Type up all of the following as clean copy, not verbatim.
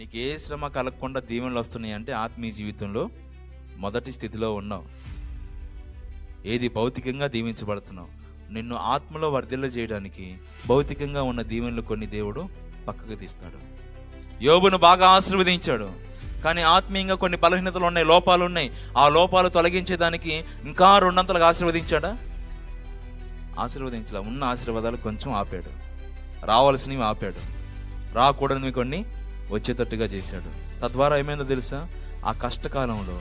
నీకు ఏ శ్రమ కలగకుండా దీవెనలు వస్తున్నాయి అంటే ఆత్మీయ జీవితంలో మొదటి స్థితిలో ఉన్నావు. ఏది భౌతికంగా దీవించబడుతున్నావు. నిన్ను ఆత్మలో వర్ధిల్ల చేయడానికి భౌతికంగా ఉన్న దీవెనలు కొన్ని దేవుడు పక్కకు తీస్తాడు. యోబును బాగా ఆశీర్వదించాడు, కానీ ఆత్మీయంగా కొన్ని బలహీనతలు ఉన్నాయి, లోపాలు ఉన్నాయి. ఆ లోపాలు తొలగించేదానికి ఇంకా రెండంతలుగా ఆశీర్వదించాడా? ఆశీర్వదించలే. ఉన్న ఆశీర్వాదాలు కొంచెం ఆపాడు, రావాల్సినవి ఆపాడు, రాకూడనివి కొన్ని వచ్చేటట్టుగా చేశాడు. తద్వారా ఏమైందో తెలుసా? ఆ కష్టకాలంలో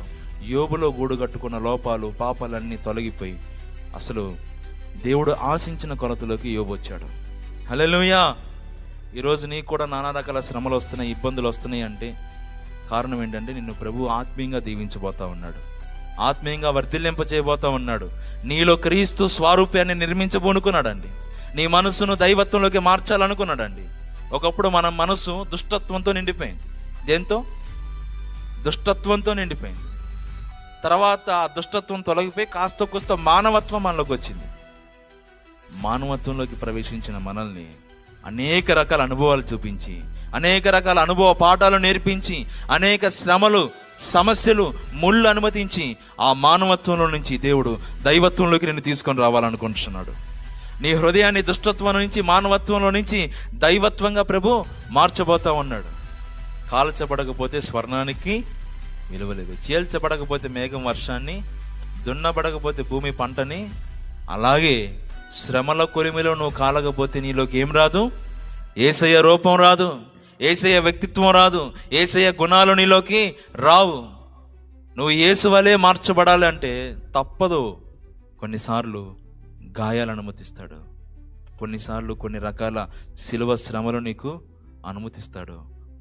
యోబులో గూడు కట్టుకున్న లోపాలు పాపాలన్నీ తొలగిపోయి అసలు దేవుడు ఆశించిన కొలతలోకి యోబు వచ్చాడు. హల్లెలూయా. ఈరోజు నీకు కూడా నానా రకాల శ్రమలు వస్తున్నాయి, ఇబ్బందులు వస్తున్నాయి అంటే కారణం ఏంటంటే నిన్ను ప్రభు ఆత్మీయంగా దీవించబోతా ఉన్నాడు, ఆత్మీయంగా వర్ధిల్లింప చేయబోతా ఉన్నాడు. నీలో క్రీస్తు స్వరూపాన్ని నిర్మించబోనుకున్నాడండి. నీ మనసును దైవత్వంలోకి మార్చాలనుకున్నాడండి. ఒకప్పుడు మన మనసు దుష్టత్వంతో నిండిపోయింది. దేంతో? దుష్టత్వంతో నిండిపోయింది. తర్వాత ఆ దుష్టత్వం తొలగిపోయి కాస్త కూస్త మానవత్వం మనలోకి వచ్చింది. మానవత్వంలోకి ప్రవేశించిన మనల్ని అనేక రకాల అనుభవాలు చూపించి, అనేక రకాల అనుభవ పాఠాలు నేర్పించి, అనేక శ్రమలు, సమస్యలు, ముళ్ళు అనుమతించి ఆ మానవత్వంలో నుంచి దేవుడు దైవత్వంలోకి నిన్ను తీసుకొని రావాలనుకుంటున్నాడు. నీ హృదయాన్ని దుష్టత్వం నుంచి, మానవత్వంలో నుంచి దైవత్వంగా ప్రభు మార్చబోతా ఉన్నాడు. కాల్చబడకపోతే స్వర్ణానికి విలువ లేదు, చీల్చబడకపోతే మేఘం వర్షాన్ని, దున్నబడకపోతే భూమి పంటని, అలాగే శ్రమల కొలిమిలో నువ్వు కాలకపోతే నీలోకి ఏం రాదు? యేసయ్య రూపం రాదు, యేసయ్య వ్యక్తిత్వం రాదు, యేసయ్య గుణాలు నీలోకి రావు. నువ్వు యేసు వలే మార్చబడాలి అంటే తప్పదు. కొన్నిసార్లు గాయాలు అనుమతిస్తాడు, కొన్నిసార్లు కొన్ని రకాల శిలువ శ్రమలు నీకు అనుమతిస్తాడు,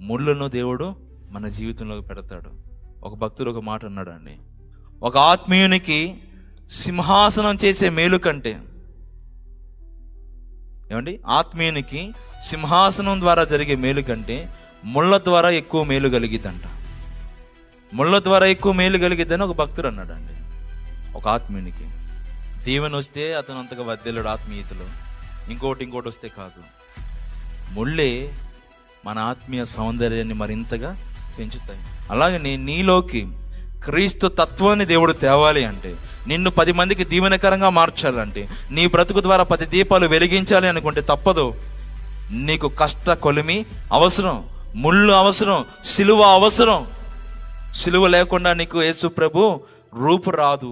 ముళ్ళను దేవుడు మన జీవితంలోకి పెడతాడు. ఒక భక్తుడు ఒక మాట అన్నాడు అండి, ఒక ఆత్మీయునికి సింహాసనం చేసే మేలు కంటే, ఏమండి, ఆత్మీయునికి సింహాసనం ద్వారా జరిగే మేలు కంటే ముళ్ళ ద్వారా ఎక్కువ మేలు కలిగిద్దంట. ముళ్ళ ద్వారా ఎక్కువ మేలు కలిగిద్దని ఒక భక్తుడు అన్నాడు అండి. ఒక ఆత్మీయునికి దీవెన వస్తే అతను అంతగా వర్ధిల్లడు ఆత్మీయతలో, ఇంకోటి వస్తే కాదు. ముళ్ళే మన ఆత్మీయ సౌందర్యాన్ని మరింతగా పెంచుతాయి. అలాగే నీలోకి క్రీస్తు తత్వాన్ని దేవుడు తేవాలి అంటే, నిన్ను 10 మందికి దీవెనకరంగా మార్చాలంటే, నీ బ్రతుకు ద్వారా 10 దీపాలు వెలిగించాలి అనుకుంటే తప్పదు. నీకు కష్ట కొలిమి అవసరం, ముళ్ళు అవసరం, సిలువ అవసరం. సిలువ లేకుండా నీకు యేసు ప్రభు రూపు రాదు.